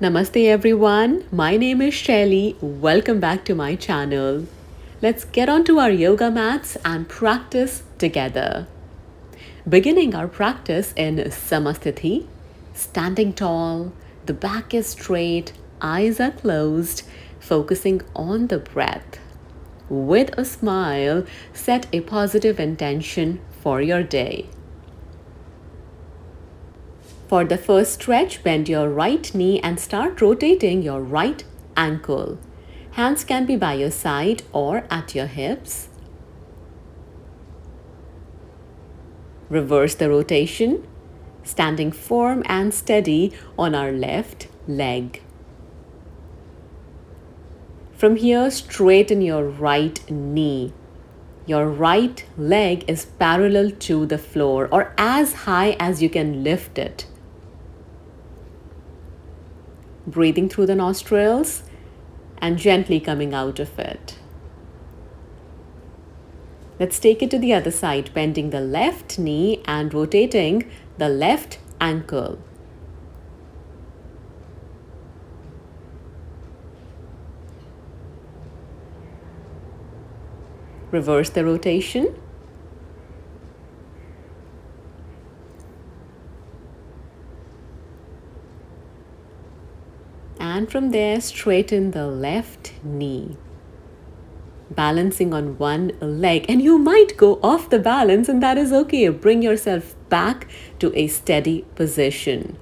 Namaste everyone, my name is Shaili. Welcome back to my channel. Let's get onto our yoga mats and practice together. Beginning our practice in Samasthiti, standing tall, the back is straight, eyes are closed, focusing on the breath. With a smile, set a positive intention for your day. For the first stretch, bend your right knee and start rotating your right ankle. Hands can be by your side or at your hips. Reverse the rotation, standing firm and steady on our left leg. From here, straighten your right knee. Your right leg is parallel to the floor or as high as you can lift it. Breathing through the nostrils and gently coming out of it. Let's take it to the other side, bending the left knee and rotating the left ankle. Reverse the rotation. And from there, straighten the left knee. Balancing on one leg, and you might go off the balance, and that is okay. Bring yourself back to a steady position.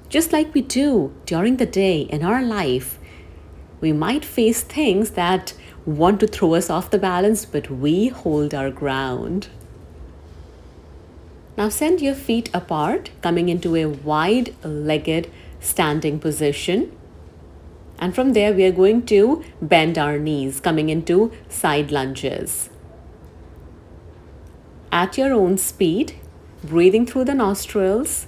Just like we do during the day in our life, we might face things that want to throw us off the balance, but we hold our ground. Now send your feet apart, coming into a wide-legged standing position. And from there, we are going to bend our knees, coming into side lunges. At your own speed, breathing through the nostrils.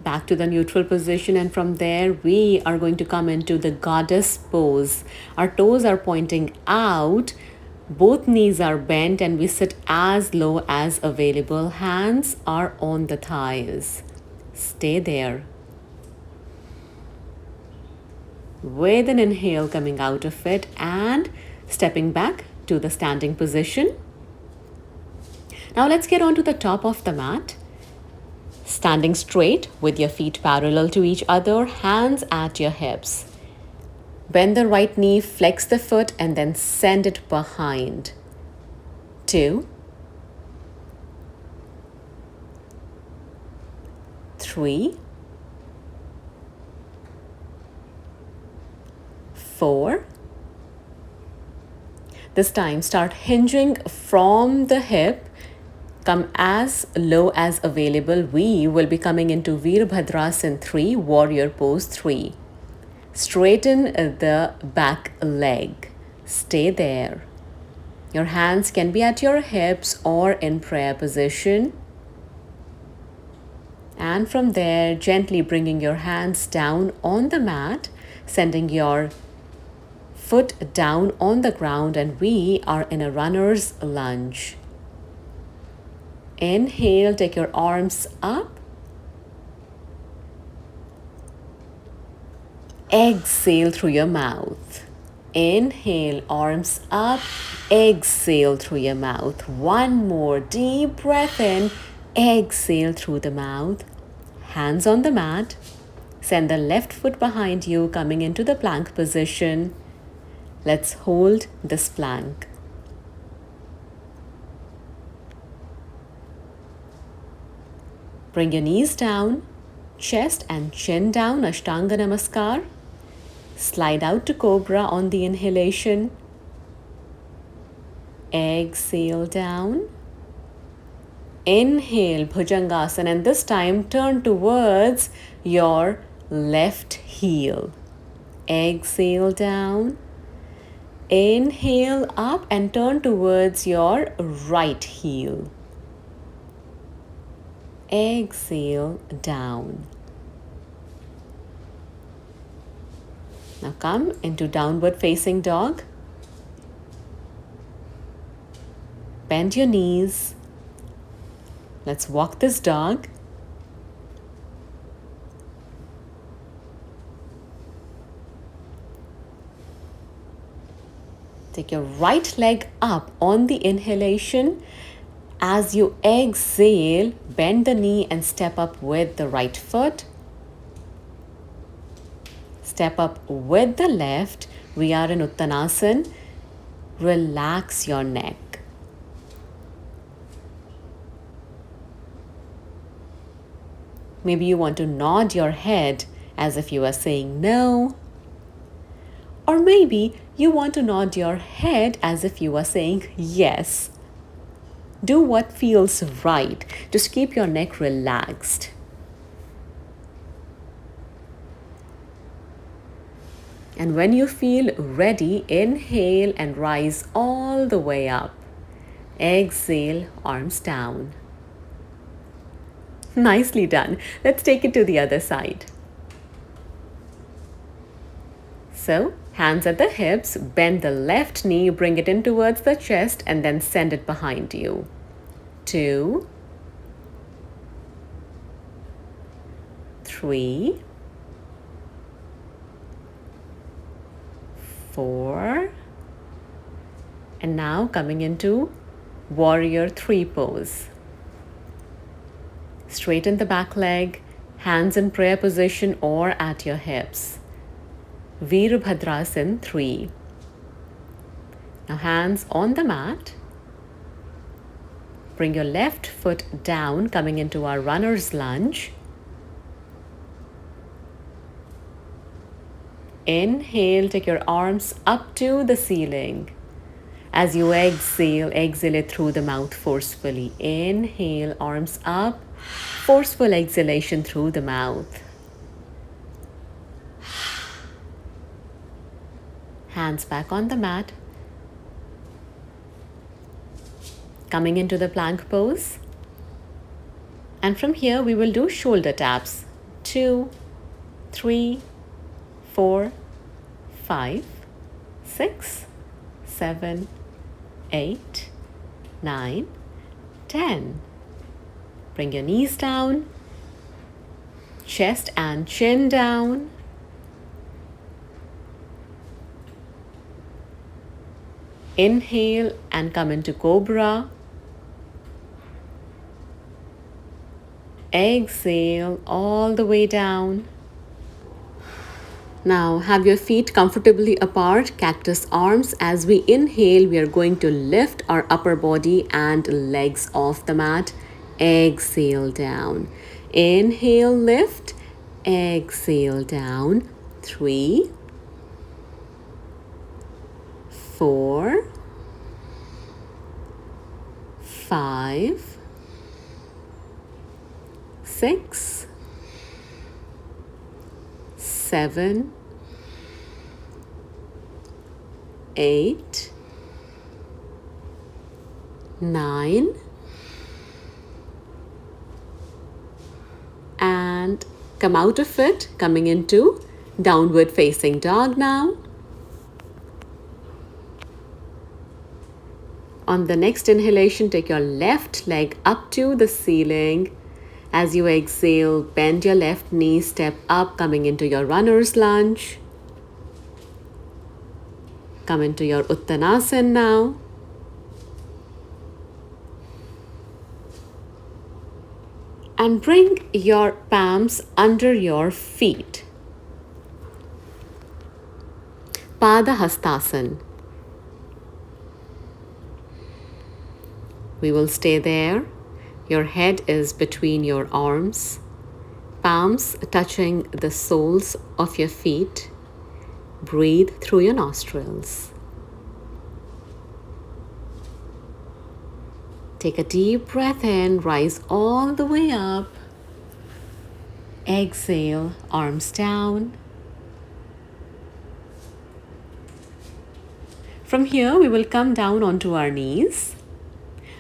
Back to the neutral position, and from there we are going to come into the goddess pose. Our toes are pointing out, both knees are bent, and we sit as low as available. Hands are on the thighs. Stay there. With an inhale coming out of it and stepping back to the standing position. Now let's get onto the top of the mat. Standing straight with your feet parallel to each other, hands at your hips. Bend the right knee, flex the foot, and then send it behind. 2, 3, 4. This time, start hinging from the hip. Come as low as available. We will be coming into Veerbhadrasana 3, Warrior Pose 3. Straighten the back leg. Stay there. Your hands can be at your hips or in prayer position. And from there, gently bringing your hands down on the mat, sending your foot down on the ground, and we are in a runner's lunge. Inhale, take your arms up. Exhale through your mouth. Inhale, arms up. Exhale through your mouth. One more deep breath in. Exhale through the mouth. Hands on the mat. Send the left foot behind you, coming into the plank position. Let's hold this plank. Bring your knees down, chest and chin down, Ashtanga Namaskar. Slide out to Cobra on the inhalation. Exhale down. Inhale, Bhujangasana, and this time turn towards your left heel. Exhale down. Inhale up and turn towards your right heel. exhale down. Now come into downward facing dog. Bend your knees. Let's walk this dog. Take your right leg up on the inhalation. As you exhale, bend the knee and step up with the right foot. Step up with the left. We are in Uttanasana. Relax your neck. Maybe you want to nod your head as if you are saying no. Or maybe you want to nod your head as if you are saying yes. Do what feels right. Just keep your neck relaxed. And when you feel ready, inhale and rise all the way up. Exhale, arms down. Nicely done. Let's take it to the other side. So, hands at the hips, bend the left knee, bring it in towards the chest and then send it behind you. 2, 3, 4, and now coming into Warrior 3 pose. Straighten the back leg, hands in prayer position or at your hips. Virabhadrasana 3. Now hands on the mat. Bring your left foot down, coming into our runner's lunge. Inhale, take your arms up to the ceiling. As you exhale, exhale it through the mouth forcefully. Inhale, arms up. Forceful exhalation through the mouth. Hands back on the mat. Coming into the plank pose. And from here we will do shoulder taps. 2, 3, 4, 5, 6, 7, 8, 9, 10. Bring your knees down, chest and chin down. Inhale and come into Cobra. Exhale all the way down. Now have your feet comfortably apart, cactus arms. As we inhale, we are going to lift our upper body and legs off the mat. Exhale down. Inhale, lift. Exhale down. 3, 4, 5, 6, 7, 8, 9, and come out of it, coming into downward facing dog now. On the next inhalation, take your left leg up to the ceiling. As you exhale, bend your left knee, step up, coming into your runner's lunge. Come into your Uttanasana now. And bring your palms under your feet. Pada Hastasana. We will stay there. Your head is between your arms, palms touching the soles of your feet. Breathe through your nostrils. Take a deep breath in, rise all the way up. Exhale, arms down. From here, we will come down onto our knees.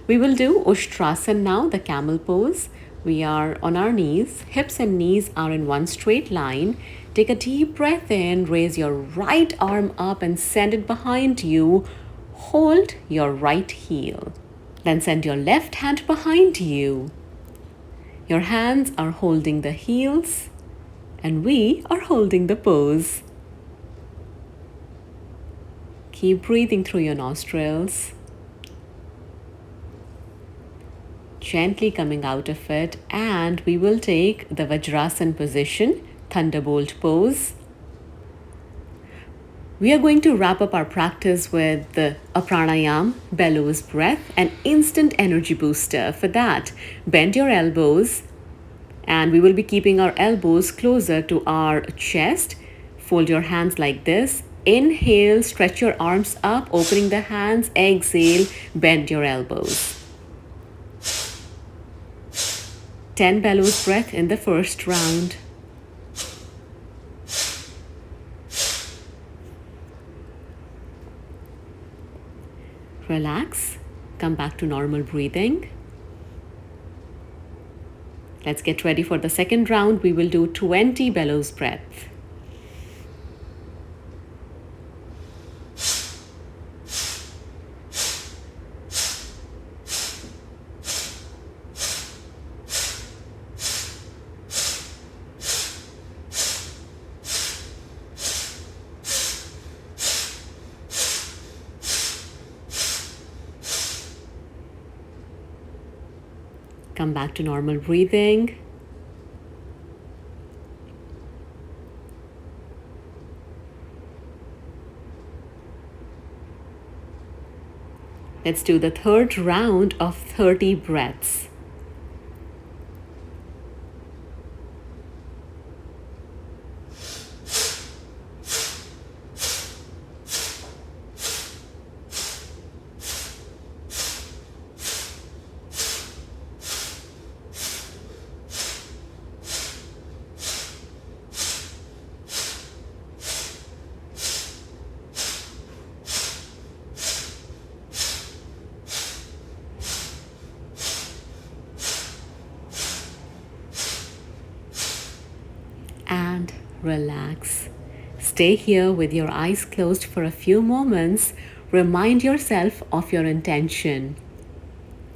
We will do Ushtrasana now, the camel pose. We are on our knees, hips and knees are in one straight line. Take a deep breath in, raise your right arm up and send it behind you. Hold your right heel. Then send your left hand behind you. Your hands are holding the heels and we are holding the pose. Keep breathing through your nostrils. Gently coming out of it, and we will take the Vajrasana position, Thunderbolt pose. We are going to wrap up our practice with a pranayam, bellows breath, an instant energy booster. For that, bend your elbows, and we will be keeping our elbows closer to our chest. Fold your hands like this. Inhale, stretch your arms up, opening the hands. Exhale, bend your elbows. 10 bellows breath in the first round. Relax, come back to normal breathing. Let's get ready for the second round. We will do 20 bellows breath. Come back to normal breathing. Let's do the third round of 30 breaths. And relax. Stay here with your eyes closed for a few moments. Remind yourself of your intention.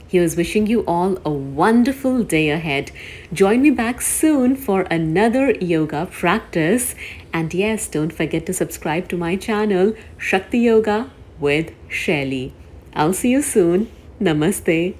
Here's wishing you all a wonderful day ahead. Join me back soon for another yoga practice. And yes, don't forget to subscribe to my channel, Shakti Yoga with Shaili. I'll see you soon. Namaste.